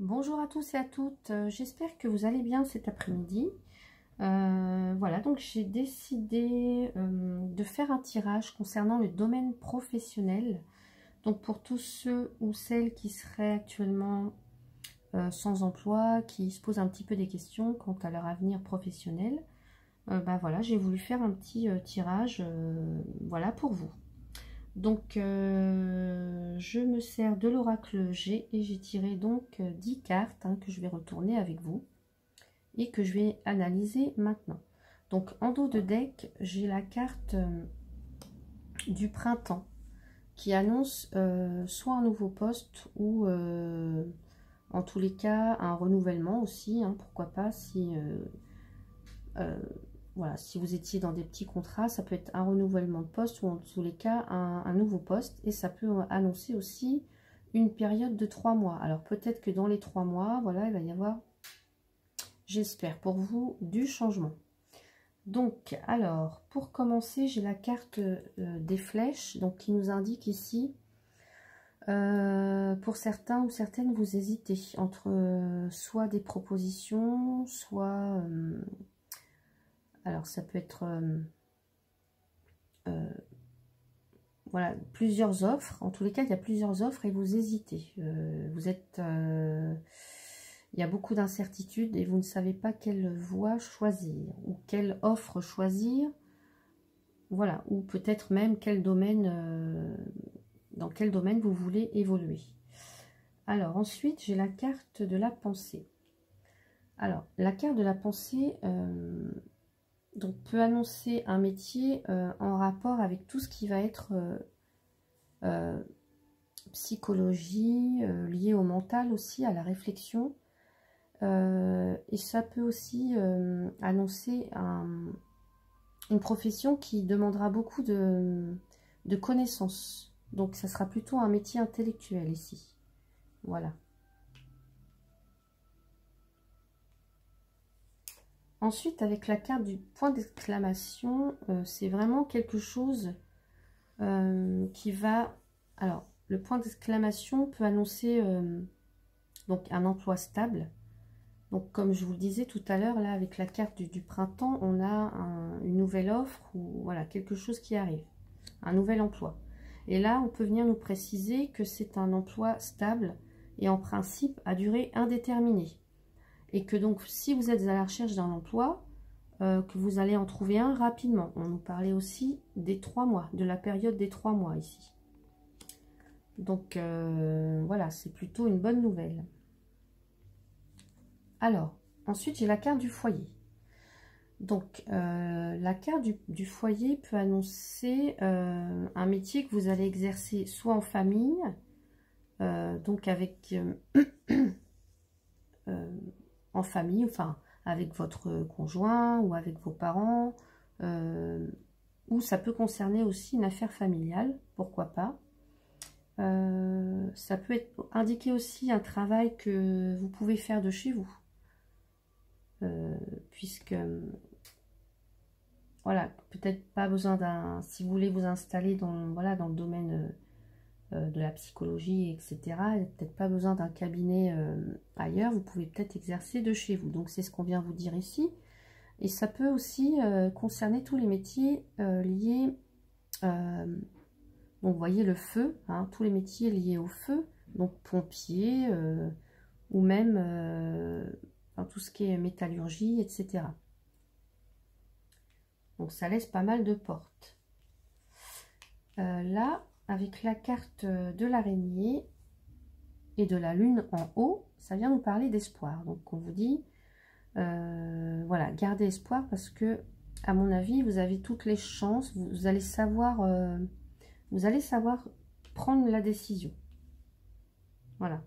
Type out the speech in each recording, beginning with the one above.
Bonjour à tous et à toutes, j'espère que vous allez bien cet après-midi. Voilà, donc j'ai décidé de faire un tirage concernant le domaine professionnel. Donc pour tous ceux ou celles qui seraient actuellement sans emploi, qui se posent un petit peu des questions quant à leur avenir professionnel, voilà, j'ai voulu faire un petit tirage voilà, pour vous. Donc, je me sers de l'oracle G et j'ai tiré donc 10 cartes que je vais retourner avec vous et que je vais analyser maintenant. Donc, en dos de deck, j'ai la carte du printemps qui annonce soit un nouveau poste ou en tous les cas un renouvellement aussi, pourquoi pas si... voilà, si vous étiez dans des petits contrats, ça peut être un renouvellement de poste ou en tous les cas un nouveau poste. Et ça peut annoncer aussi une période de 3 mois. Alors peut-être que dans les 3 mois, voilà, il va y avoir, j'espère pour vous, du changement. Donc, alors, pour commencer, j'ai la carte des flèches, donc qui nous indique ici, pour certains ou certaines, vous hésitez entre soit des propositions, soit... alors, ça peut être... voilà, plusieurs offres. En tous les cas, il y a plusieurs offres et vous hésitez. Vous êtes... il y a beaucoup d'incertitudes et vous ne savez pas quelle voie choisir ou quelle offre choisir. Voilà, ou peut-être même quel domaine, dans quel domaine vous voulez évoluer. Alors, ensuite, j'ai la carte de la pensée. Alors, la carte de la pensée... donc, peut annoncer un métier en rapport avec tout ce qui va être psychologie, lié au mental aussi, à la réflexion. Et ça peut aussi annoncer une profession qui demandera beaucoup de connaissances. Donc, ça sera plutôt un métier intellectuel ici. Voilà. Ensuite, avec la carte du point d'exclamation, c'est vraiment quelque chose qui va... Alors, le point d'exclamation peut annoncer donc un emploi stable. Donc, comme je vous le disais tout à l'heure, là, avec la carte du printemps, on a une nouvelle offre ou voilà, quelque chose qui arrive, un nouvel emploi. Et là, on peut venir nous préciser que c'est un emploi stable et en principe à durée indéterminée. Et que donc, si vous êtes à la recherche d'un emploi, que vous allez en trouver un rapidement. On nous parlait aussi des 3 mois, de la période des 3 mois ici. Donc, voilà, c'est plutôt une bonne nouvelle. Alors, ensuite, j'ai la carte du foyer. Donc, la carte du foyer peut annoncer un métier que vous allez exercer soit en famille, donc avec... en famille, enfin avec votre conjoint ou avec vos parents, ou ça peut concerner aussi une affaire familiale, pourquoi pas. Ça peut indiquer aussi un travail que vous pouvez faire de chez vous, puisque voilà, peut-être pas besoin d'un, si vous voulez vous installer dans, voilà, dans le domaine de la psychologie, etc. Il n'y a peut-être pas besoin d'un cabinet ailleurs, vous pouvez peut-être exercer de chez vous. Donc c'est ce qu'on vient vous dire ici. Et ça peut aussi concerner tous les métiers liés, donc vous voyez le feu, tous les métiers liés au feu, donc pompier, ou même tout ce qui est métallurgie, etc. Donc ça laisse pas mal de portes. Là, avec la carte de l'araignée et de la lune en haut, ça vient nous parler d'espoir. Donc on vous dit, voilà, gardez espoir parce que, à mon avis, vous avez toutes les chances, vous allez savoir prendre la décision. Voilà.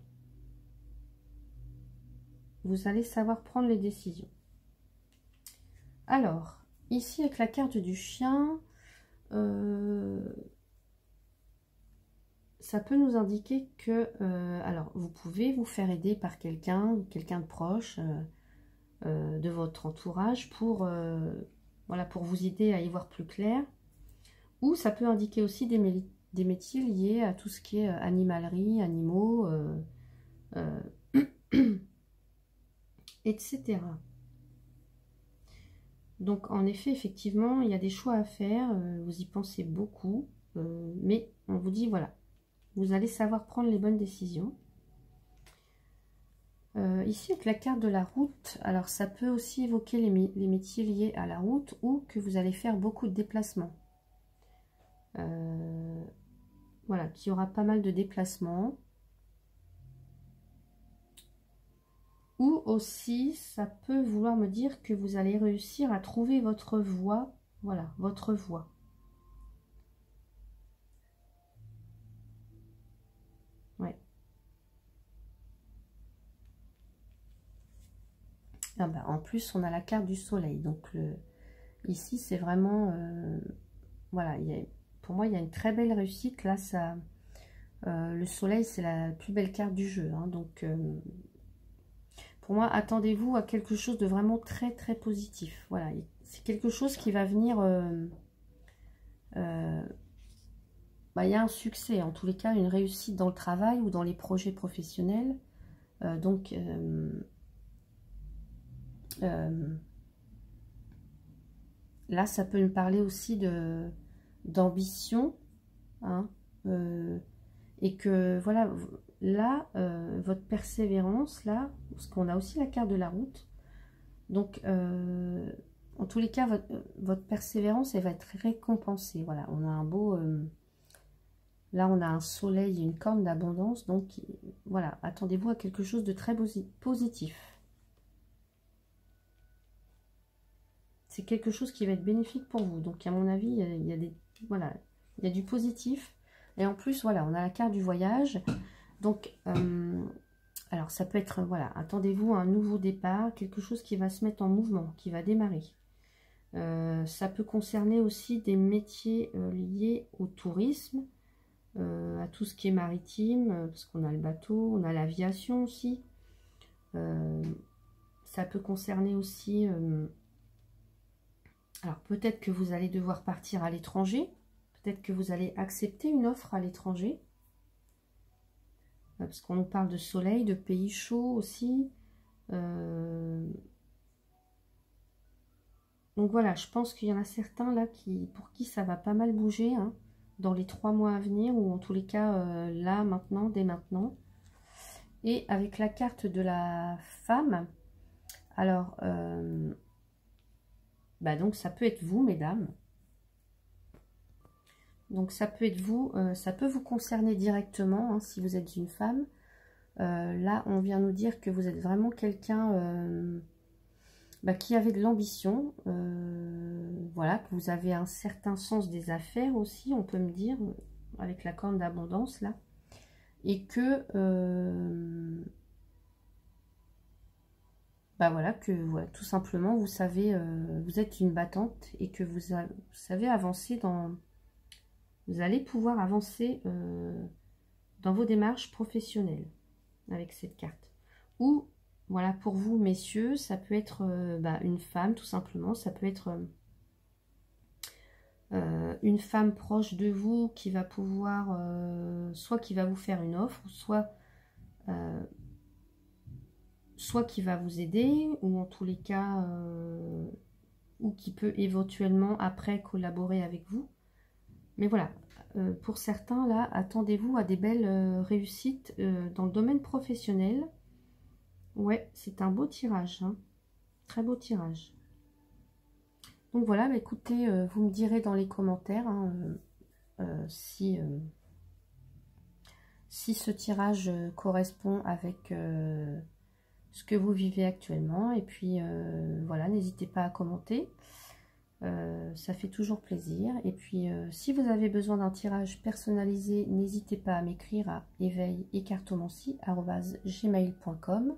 Vous allez savoir prendre les décisions. Alors, ici avec la carte du chien, ça peut nous indiquer que, alors, vous pouvez vous faire aider par quelqu'un de proche de votre entourage pour, voilà, pour vous aider à y voir plus clair. Ou ça peut indiquer aussi des métiers liés à tout ce qui est animalerie, animaux, etc. Donc en effet, effectivement, il y a des choix à faire, vous y pensez beaucoup, mais on vous dit voilà, vous allez savoir prendre les bonnes décisions. Ici avec la carte de la route, alors ça peut aussi évoquer les métiers liés à la route ou que vous allez faire beaucoup de déplacements. Voilà, qu'il y aura pas mal de déplacements. Ou aussi, ça peut vouloir me dire que vous allez réussir à trouver votre voie. Voilà, votre voie. Ouais. Ah bah, en plus, on a la carte du soleil. Donc, ici, c'est vraiment... voilà, pour moi, il y a une très belle réussite. Là, ça, le soleil, c'est la plus belle carte du jeu. Hein, donc... pour moi, attendez-vous à quelque chose de vraiment très très positif. Voilà, c'est quelque chose qui va venir... bah, il y a un succès, en tous les cas, une réussite dans le travail ou dans les projets professionnels. Donc, là, ça peut me parler aussi d'ambition. Hein, et que, voilà, là, votre persévérance, là, parce qu'on a aussi la carte de la route. Donc, en tous les cas, votre persévérance, elle va être récompensée. Voilà, on a un beau... là, on a un soleil et une corne d'abondance. Donc, voilà, attendez-vous à quelque chose de très positif. C'est quelque chose qui va être bénéfique pour vous. Donc, à mon avis, il y a voilà, il y a du positif. Et en plus, voilà, on a la carte du voyage. Donc, alors, ça peut être, voilà, attendez-vous à un nouveau départ, quelque chose qui va se mettre en mouvement, qui va démarrer. Ça peut concerner aussi des métiers liés au tourisme, à tout ce qui est maritime, parce qu'on a le bateau, on a l'aviation aussi. Ça peut concerner aussi... alors, peut-être que vous allez devoir partir à l'étranger. Peut-être que vous allez accepter une offre à l'étranger. Parce qu'on nous parle de soleil, de pays chauds aussi. Donc voilà, je pense qu'il y en a certains là pour qui ça va pas mal bouger hein, dans les 3 mois à venir. Ou en tous les cas, là, maintenant, dès maintenant. Et avec la carte de la femme, alors... bah donc ça peut être vous, mesdames. Donc ça peut être vous, ça peut vous concerner directement hein, si vous êtes une femme. Là, on vient nous dire que vous êtes vraiment quelqu'un bah, qui avait de l'ambition. Voilà, que vous avez un certain sens des affaires aussi, on peut me dire, avec la corne d'abondance là. Et que... bah voilà, que voilà, tout simplement, vous savez, vous êtes une battante et que vous savez avancer dans... Vous allez pouvoir avancer dans vos démarches professionnelles avec cette carte. Ou, voilà, pour vous, messieurs, ça peut être bah, une femme, tout simplement. Ça peut être une femme proche de vous qui va pouvoir, soit qui va vous faire une offre, soit qui va vous aider, ou en tous les cas, ou qui peut éventuellement après collaborer avec vous. Mais voilà, pour certains, là, attendez-vous à des belles réussites dans le domaine professionnel. Ouais, c'est un beau tirage, hein. Très beau tirage. Donc voilà, bah, écoutez, vous me direz dans les commentaires hein, si ce tirage correspond avec ce que vous vivez actuellement. Et puis voilà, n'hésitez pas à commenter. Ça fait toujours plaisir. Et puis si vous avez besoin d'un tirage personnalisé, n'hésitez pas à m'écrire à éveil-et-cartomancie@gmail.com.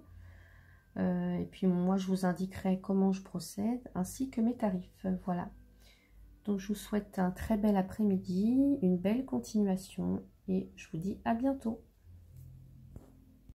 Et puis moi je vous indiquerai comment je procède ainsi que mes tarifs. Voilà, donc je vous souhaite un très bel après-midi, une belle continuation et je vous dis à bientôt.